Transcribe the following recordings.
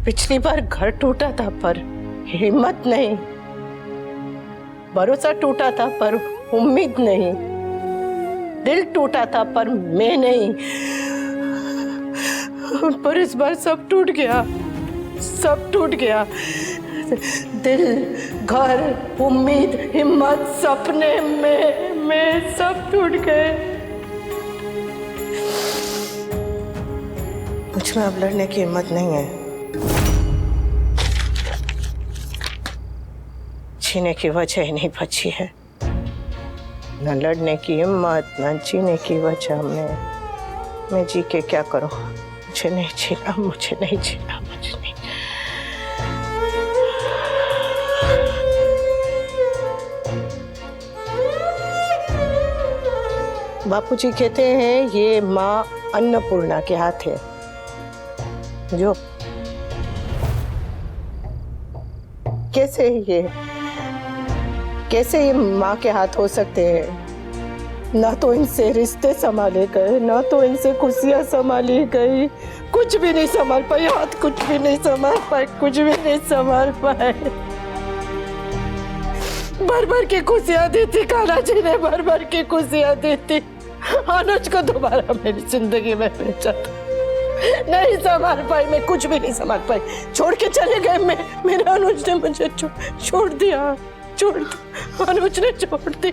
पिछली बार घर टूटा था पर हिम्मत नहीं, भरोसा टूटा था पर उम्मीद नहीं, दिल टूटा था पर मैं नहीं। पर इस बार सब टूट गया, सब टूट गया। दिल, घर, उम्मीद, हिम्मत, सपने, मैं सब टूट गए। मुझ में अब लड़ने की हिम्मत नहीं है। जीने की वजह ही नहीं बची है, न लड़ने की हिम्मत, न जीने की वजह। मैं जी के क्या करूं? मुझे नहीं जीना, मुझे नहीं जीना, मुझे नहीं। बापूजी कहते हैं ये माँ अन्नपूर्णा के हाथ है। जो कैसे ये माँ के हाथ हो सकते हैं? ना तो इनसे रिश्ते संभाले गए, ना तो इनसे खुशियां संभाली गई। कुछ भी नहीं संभाल पाई, हाथ कुछ भी नहीं संभाल पाए, कुछ भी नहीं संभाल पाए। भर भर के खुशियां दी थी कान्हा जी ने, भर भर के खुशियां दी थी। अनुज को दोबारा मेरी जिंदगी में भेजा था, नहीं संभाल पाई, मैं कुछ भी नहीं संभाल पाई। छोड़ के चले गए। मेरे अनुज ने मुझे छोड़ दिया, अनुज ने छोड़ दी।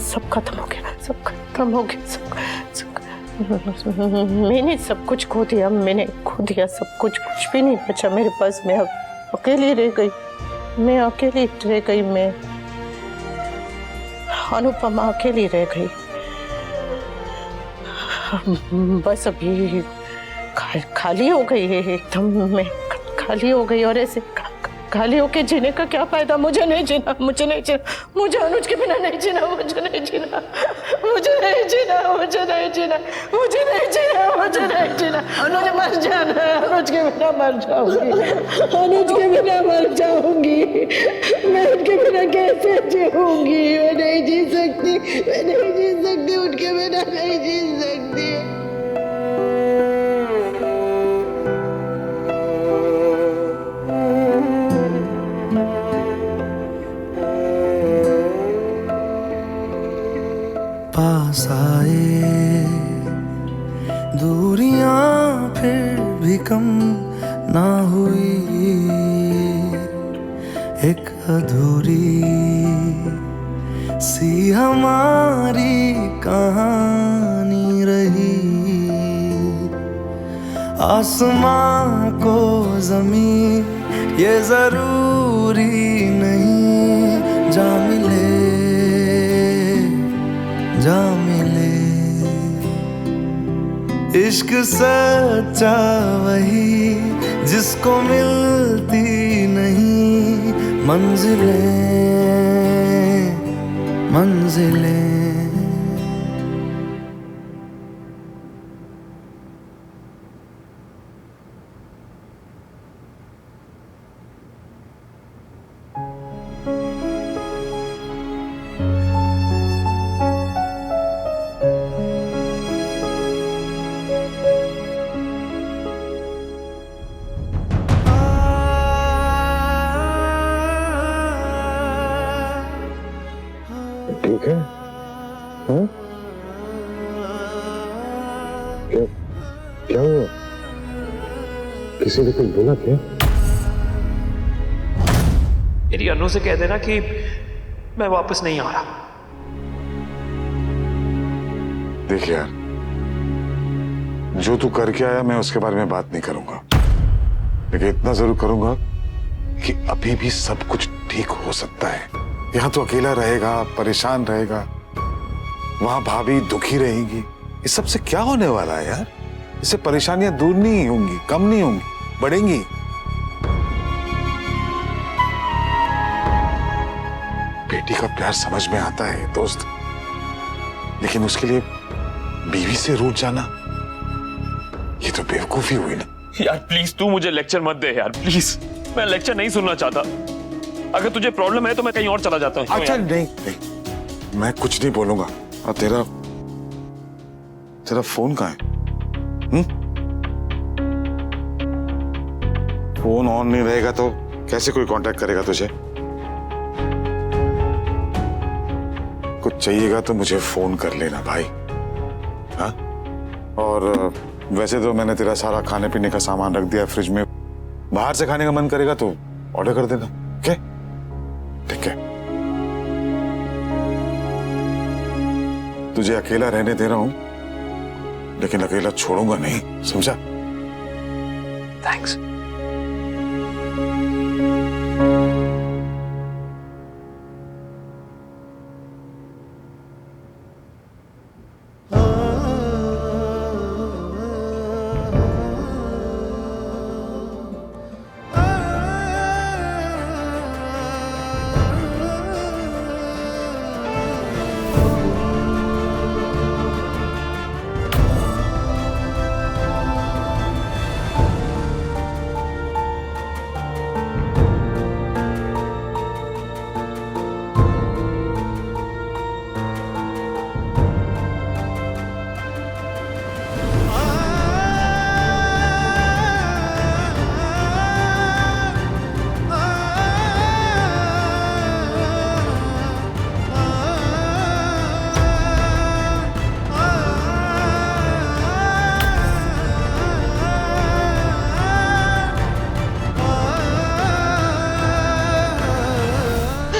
सब खत्म हो गया, सब खत्म हो गया, मैंने सब कुछ खो दिया, मैंने खो दिया सब कुछ। कुछ भी नहीं बचा मेरे पास। मैं अकेली रह गई, मैं अकेली रह गई, मैं अनुपमा अकेली रह गई। बस अभी खाली हो गई है एकदम, मैं खाली हो गई। और ऐसे खाली होके जीने का क्या फायदा? मुझे नहीं जीना, मुझे नहीं जीना, मुझे अनुज के बिना नहीं जीना, मुझे नहीं जीना, मुझे नहीं जीना, मुझे नहीं जीना, मुझे नहीं जीना, मुझे नहीं जीना। अनुज मर जाना है, अनुज के बिना मर जाऊंगी, अनुज के बिना मर जाऊंगी। मैं उनके बिना कैसे जीऊंगी? मैं नहीं जी सकती, मैं नहीं जी सकती, उनके बिना नहीं जी सकती। पास आए दूरियां फिर भी कम ना हुई, एक अधूरी सी हमारी कहानी रही। आसमां को ज़मीन ये जरूरी नहीं, जा मिले जा मिले। इश्क सच्चा वही जिसको मिलती नहीं मंजिलें मंजिलें। ठीक है? हाँ? क्या हुआ? किसी ने कुछ बोला क्या? मेरी अनु से कह देना कि मैं वापस नहीं आ रहा। देख यार, जो तू करके आया मैं उसके बारे में बात नहीं करूंगा, लेकिन इतना जरूर करूंगा कि अभी भी सब कुछ ठीक हो सकता है। यहाँ तो अकेला रहेगा, परेशान रहेगा, वहां भाभी दुखी रहेगी। इस सब से क्या होने वाला है यार? इससे परेशानियां दूर नहीं होंगी, कम नहीं होंगी, बढ़ेंगी। बेटी का प्यार समझ में आता है दोस्त, लेकिन उसके लिए बीवी से रूठ जाना, ये तो बेवकूफी हुई ना। यार प्लीज तू मुझे लेक्चर मत दे यार, प्लीज। मैं लेक्चर नहीं सुनना चाहता। अगर तुझे प्रॉब्लम है तो मैं कहीं और चला जाता हूँ। अच्छा नहीं, मैं कुछ नहीं बोलूंगा। और तेरा फोन कहाँ है? फोन ऑन नहीं रहेगा तो कैसे कोई कांटेक्ट करेगा तुझे? कुछ चाहिएगा तो मुझे फोन कर लेना भाई। हाँ, और वैसे तो मैंने तेरा सारा खाने पीने का सामान रख दिया फ्रिज में। बाहर से खाने का मन करेगा तो ऑर्डर कर देना। ओके, ठीक है। तुझे अकेला रहने दे रहा हूं, लेकिन अकेला छोड़ूंगा नहीं, समझा? थैंक्स।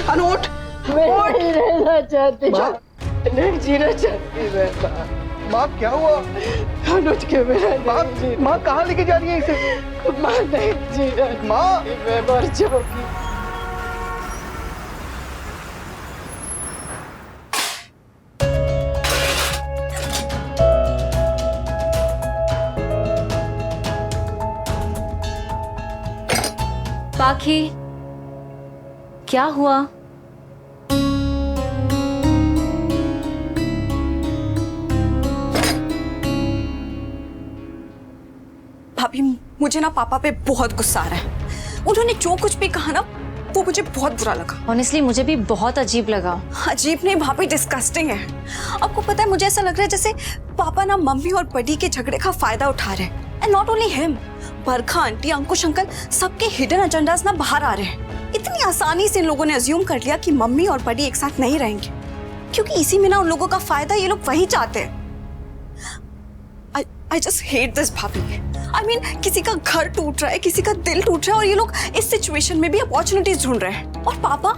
अनुट, मैं नहीं रहना चाहती, नहीं जीना चाहती मैं। माँ क्या हुआ? अनुज के बिना माँ नहीं जीना। माँ कहाँ लेके जा रही है इसे? माँ नहीं जीना, माँ मैं मर जाऊंगी। पाखी, क्या हुआ? भाभी, मुझे ना पापा पे बहुत गुस्सा आ रहा है। उन्होंने जो कुछ भी कहा ना, वो मुझे बहुत बुरा लगा। ऑनेस्टली मुझे भी बहुत अजीब लगा। अजीब नहीं भाभी, डिस्गस्टिंग है। आपको पता है, मुझे ऐसा लग रहा है जैसे पापा ना मम्मी और बड़ी के झगड़े का फायदा उठा रहे हैं। And not only him, Barkha aunty, Ankush uncle, सबके हिडन एजेंडास ना बाहर आ रहे हैं। इतनी आसानी से इन लोगों ने अज्यूम कर लिया कि मम्मी और बड़ी एक साथ नहीं रहेंगे, क्योंकि इसी में ना उन लोगों का फायदा ये लोग वही चाहते हैं। I just hate this भाभी। I mean, किसी का घर टूट रहा है, किसी का दिल टूट रहा है, और ये लोग इस सिचुएशन में भी अपॉर्चुनिटीज ढूंढ रहे हैं। और पापा,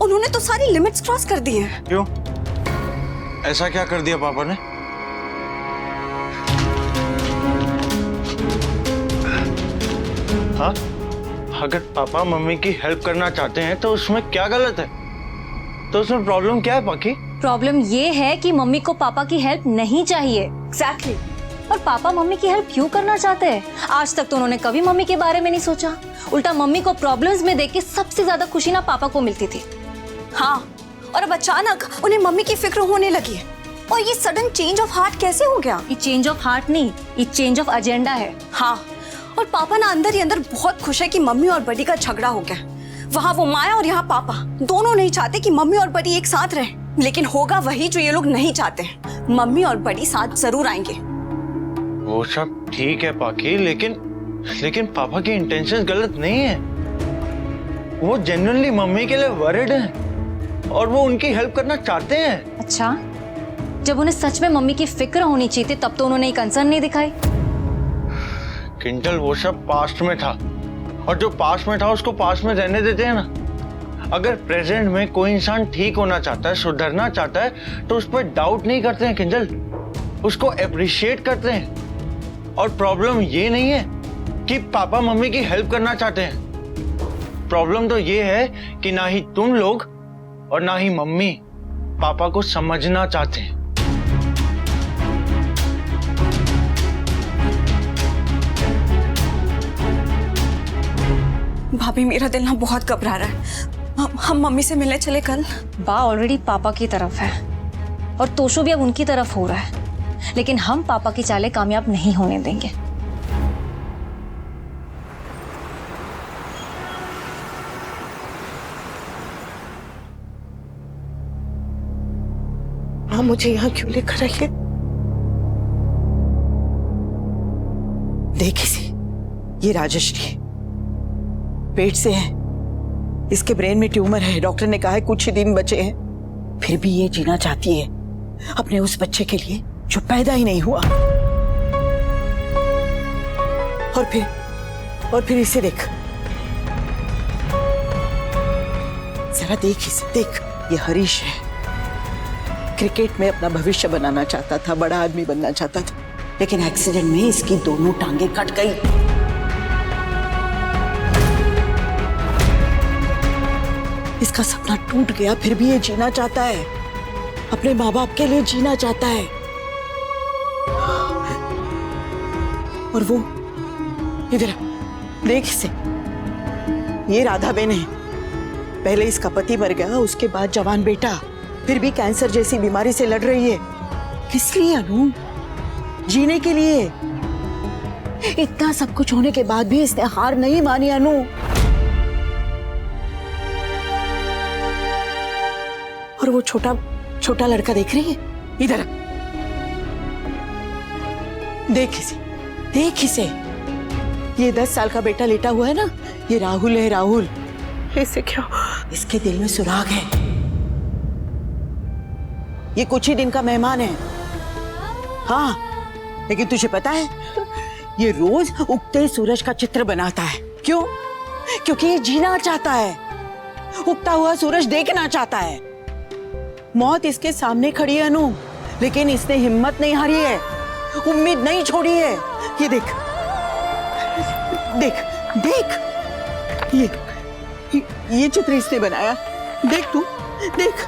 उन्होंने तो सारी लिमिट्स क्रॉस कर दी हैं। क्यों? ऐसा क्या कर दिया पापा ने? हाँ, अगर पापा मम्मी की हेल्प करना चाहते हैं तो उसमें क्या गलत है? तो उसमें प्रॉब्लम क्या है पाखी? प्रॉब्लम ये है कि मम्मी को पापा की हेल्प नहीं चाहिए। एग्जैक्टली। और पापा मम्मी की हेल्प क्यों करना चाहते हैं? आज तक तो उन्होंने कभी मम्मी के बारे में नहीं सोचा। उल्टा मम्मी को प्रॉब्लम्स में देख के सबसे ज्यादा खुशी ना पापा को मिलती थी। हाँ, और अब अचानक उन्हें मम्मी की फिक्र होने लगी है। और ये सडन चेंज ऑफ हार्ट कैसे हो गया? ये चेंज ऑफ हार्ट नहीं, ये चेंज ऑफ एजेंडा है। हाँ, और पापा ना अंदर ही अंदर बहुत खुश है कि मम्मी और बड़ी का झगड़ा हो गया। वहाँ वो माया और यहाँ पापा दोनों नहीं चाहते कि मम्मी और बड़ी एक साथ रहें, लेकिन होगा वही जो ये लोग नहीं चाहते। मम्मी और बड़ी साथ जरूर आएंगे। वो सब ठीक है पाखी, लेकिन पापा की इंटेंशन गलत नहीं है। वो जेन्युइनली मम्मी के लिए वरिड हैं और वो उनकी हेल्प करना चाहते हैं। अच्छा, जब उन्हें सच में मम्मी की फिक्र होनी चाहिए थी तब तो उन्होंने ये कंसर्न नहीं दिखाई। किंजल, वो सब पास्ट में था, और जो पास्ट में था उसको पास्ट में रहने देते हैं ना। अगर प्रेजेंट में कोई इंसान ठीक होना चाहता है, सुधरना चाहता है, तो उस पर डाउट नहीं करते हैं किंजल, उसको अप्रिशिएट करते हैं। और प्रॉब्लम ये नहीं है कि पापा मम्मी की हेल्प करना चाहते हैं। प्रॉब्लम तो ये है कि ना ही तुम लोग और ना ही मम्मी पापा को समझना चाहते हैं। भाभी, मेरा दिल ना बहुत घबरा रहा है। हम मम्मी से मिलने चले कल? बा ऑलरेडी पापा की तरफ है और तोशो भी अब उनकी तरफ हो रहा है, लेकिन हम पापा की चालें कामयाब नहीं होने देंगे। माँ मुझे यहाँ क्यों लेकर आई है? देखी सी, ये राजश्री पेट से है, इसके ब्रेन में ट्यूमर है। डॉक्टर ने कहा है कुछ ही दिन बचे हैं। फिर भी ये जीना चाहती है अपने उस बच्चे के लिए जो पैदा ही नहीं हुआ। और फिर इसे देख, जरा देख इसे, देख। ये हरीश है, क्रिकेट में अपना भविष्य बनाना चाहता था, बड़ा आदमी बनना चाहता था, लेकिन एक्सीडेंट में इसकी दोनों टांगे कट गई। इसका सपना टूट गया, फिर भी ये जीना चाहता है, अपने माँ बाप के लिए जीना चाहता है। और वो इधर देख इसे, ये राधाबेन है। पहले इसका पति मर गया, उसके बाद जवान बेटा, फिर भी कैंसर जैसी बीमारी से लड़ रही है। किस लिए अनु? जीने के लिए। इतना सब कुछ होने के बाद भी इसने हार नहीं मानी अनु। और वो छोटा लड़का देख रही है, इधर देख इसे, देख इसे। ये 10 साल का बेटा लेटा हुआ है ना, ये राहुल है, राहुल। ऐसे क्या? इसके दिल में सुराग है। ये कुछ ही दिन का मेहमान है। हाँ, लेकिन तुझे पता है, ये रोज उगते सूरज का चित्र बनाता है। क्यों? क्योंकि ये जीना चाहता है, उगता हुआ सूरज देखना चाहता है। मौत इसके सामने खड़ी है अनु, लेकिन इसने हिम्मत नहीं हारी है, उम्मीद नहीं छोड़ी है। ये देख, देख, देख, ये चित्र इसने बनाया। देख तू, देख।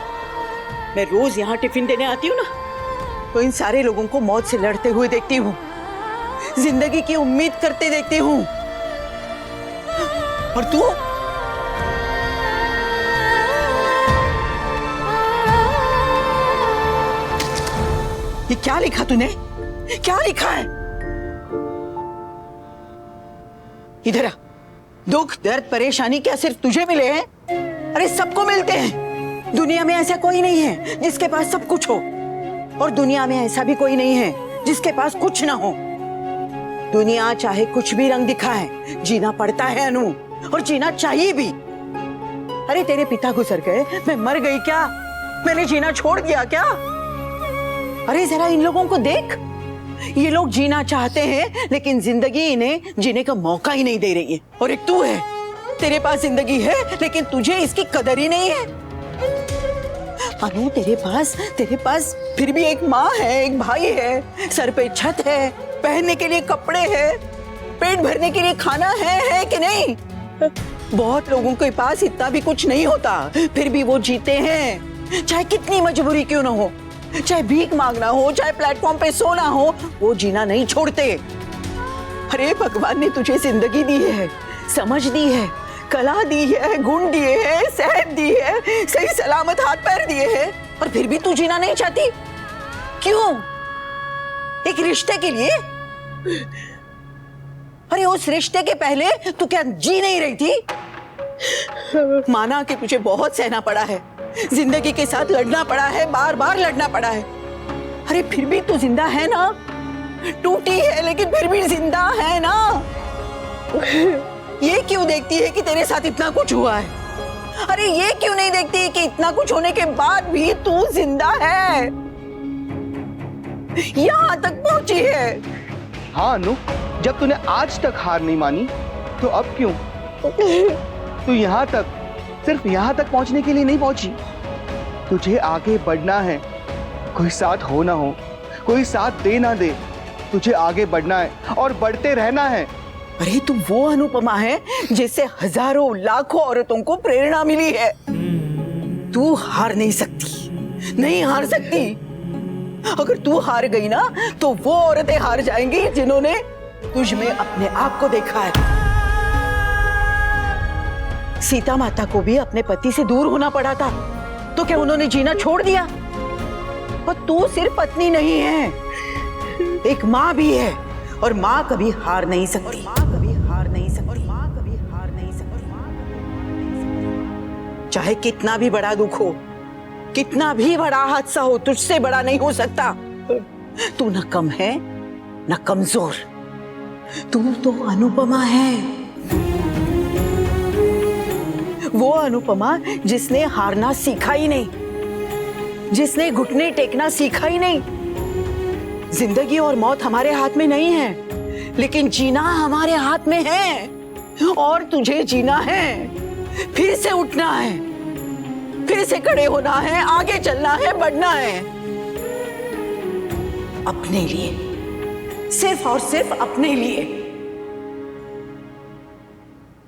मैं रोज यहाँ टिफिन देने आती हूँ ना, तो इन सारे लोगों को मौत से लड़ते हुए देखती हूँ, जिंदगी की उम्मीद करते देखती हूँ। और तू? ये क्या लिखा तूने? क्या लिखा है? इधर आ। दुख, दर्द, परेशानी क्या सिर्फ तुझे मिले हैं? अरे सबको मिलते हैं। दुनिया में ऐसा कोई नहीं है जिसके पास सब कुछ हो, और दुनिया में ऐसा भी कोई नहीं है जिसके पास कुछ ना हो। दुनिया चाहे कुछ भी रंग दिखाए, जीना पड़ता है अनु, और जीना चाहिए भी। अरे तेरे पिता गुजर गए, मैं मर गई क्या? मैंने जीना छोड़ दिया क्या? अरे जरा इन लोगों को देख, ये लोग जीना चाहते हैं, लेकिन जिंदगी इन्हें जीने का मौका ही नहीं दे रही है। और एक तू है, तेरे पास जिंदगी है, लेकिन तुझे इसकी कदर ही नहीं है। अनु, तेरे पास फिर भी एक माँ है, एक भाई है, सर पे छत है, पहनने के लिए कपड़े हैं, पेट भरने के लिए खाना है कि नहीं? बहुत लोगों के पास इतना भी कुछ नहीं होता, फिर भी वो जीते हैं। चाहे कितनी मजबूरी क्यों ना हो, चाहे भीख मांगना हो, चाहे प्लेटफॉर्म पे सोना हो, वो जीना नहीं छोड़ते। अरे भगवान ने तुझे जिंदगी दी है, समझ दी है, कला दी है, गुण दिए हैं, सेहत दी है, सही सलामत हाथ पैर दिए हैं, और फिर भी तू जीना नहीं चाहती। क्यों? एक रिश्ते के लिए? अरे उस रिश्ते के पहले तू क्या जी नहीं रही थी? माना कि तुझे बहुत सहना पड़ा है, जिंदगी के साथ लड़ना पड़ा है, बार बार लड़ना पड़ा है। अरे फिर भी तू जिंदा है ना? टूटी है लेकिन फिर भी जिंदा है ना? ये क्यों देखती है कि तेरे साथ इतना कुछ हुआ है? अरे ये क्यों नहीं देखती कि इतना कुछ होने के बाद भी तू जिंदा है, यहाँ तक पहुंची है? हाँ अनु, जब तूने आज तक हार नहीं मानी, तो अब क्यों? तू यहाँ तक, सिर्फ यहाँ तक पहुंचने के लिए नहीं पहुंची। तुझे आगे बढ़ना है, कोई साथ हो ना हो, कोई साथ दे ना दे, तुझे आगे बढ़ना है और बढ़ते रहना है। अरे तू वो अनुपमा है जिससे हजारों लाखों औरतों को प्रेरणा मिली है। तू हार नहीं सकती, नहीं हार सकती। अगर तू हार गई ना, तो वो औरतें हार जाएंगी जिन्होंने तुझ में अपने आप को देखा है। सीता माता को भी अपने पति से दूर होना पड़ा था, तो क्या उन्होंने जीना छोड़ दिया? और तू सिर्फ पत्नी नहीं है, एक माँ भी है, और माँ कभी हार नहीं सकती। चाहे कितना भी बड़ा दुख हो, कितना भी बड़ा हादसा हो तुझसे बड़ा नहीं हो सकता। तू न कम है न कमजोर, तू तो अनुपमा है। वो अनुपमा जिसने हारना सीखा ही नहीं, जिसने घुटने टेकना सीखा ही नहीं। जिंदगी और मौत हमारे हाथ में नहीं है, लेकिन जीना हमारे हाथ में है। और तुझे जीना है, फिर से उठना है, फिर से खड़े होना है, आगे चलना है, बढ़ना है अपने लिए, सिर्फ और सिर्फ अपने लिए।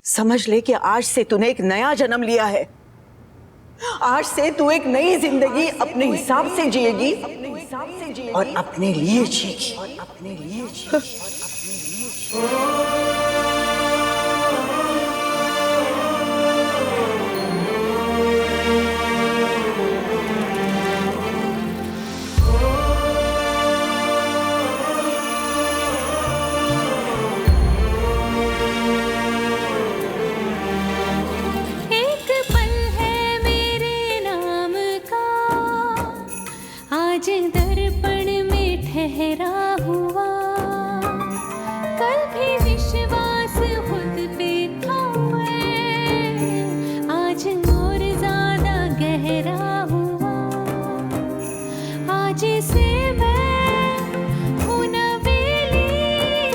समझ ले कि आज से तूने एक नया जन्म लिया है। आज से तू एक नई जिंदगी अपने हिसाब से जिएगी और अपने लिए जिएगी। एक पल है मेरे नाम का, आज दर्पण में ठहरा हुआ। कल भी विश्वास खुद पे था, आज और ज्यादा गहरा हुआ। आज से मैं हूँ नवेली,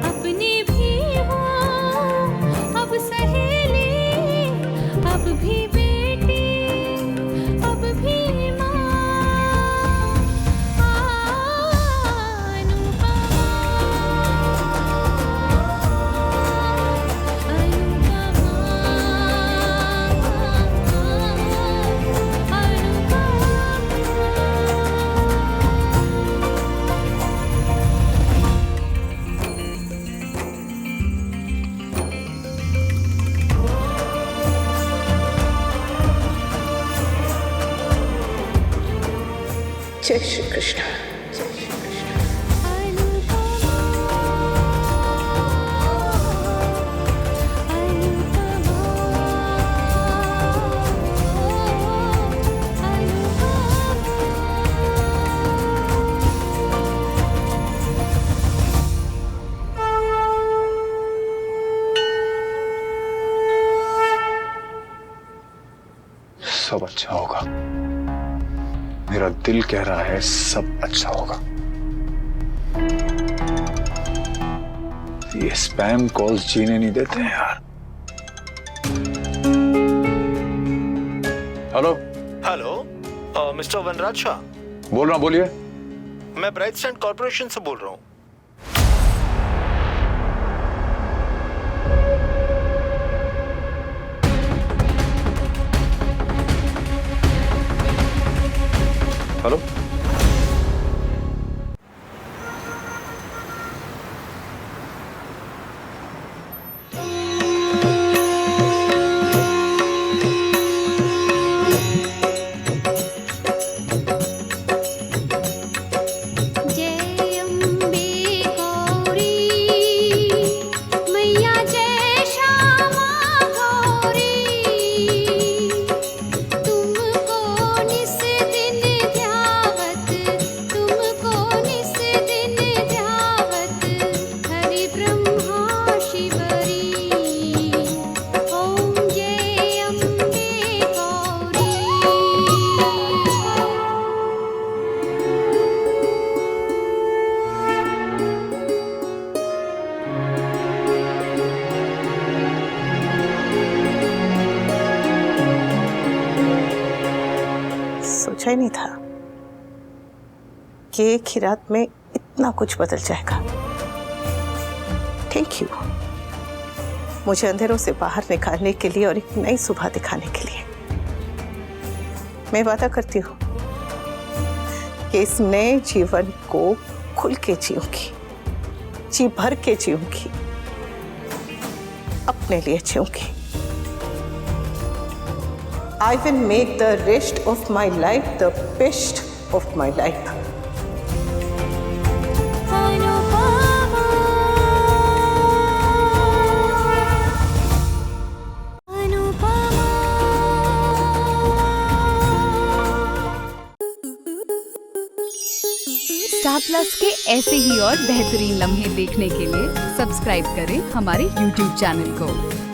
अपनी भी हूँ अब सहेली, अब भी बेटी, अब भी माँ। अनुपमा, जय श्री कृष्ण। सब अच्छा होगा, मेरा दिल कह रहा है सब अच्छा होगा। ये स्पैम कॉल्स जीने नहीं देते हैं यार। हेलो हेलो, मिस्टर वनराज शाह बोल रहा हूं, बोलिए। मैं ब्राइट स्टैंड कॉर्पोरेशन से बोल रहा हूँ। हेलो, जय अम्बे गौरी, मैया जय श्यामा गौरी। तुमको निस दिन ध्यावत, तुमको निस दिन ध्यावत, हरि ब्रह्मा शिवरी। ओम जय अम्बे गौरी। सोचा ही नहीं था कि एक ही रात में इतना कुछ बदल जाएगा। थैंक यू, मुझे अंधेरों से बाहर निकालने के लिए और एक नई सुबह दिखाने के लिए। मैं वादा करती हूँ कि इस नए जीवन को खुल के जीऊंगी, जी भर के जीऊंगी, अपने लिए जीऊंगी। I will make the rest of my life the best of my life. Star plus के ऐसे ही और बेहतरीन लम्हे देखने के लिए सब्सक्राइब करें हमारे YouTube चैनल को।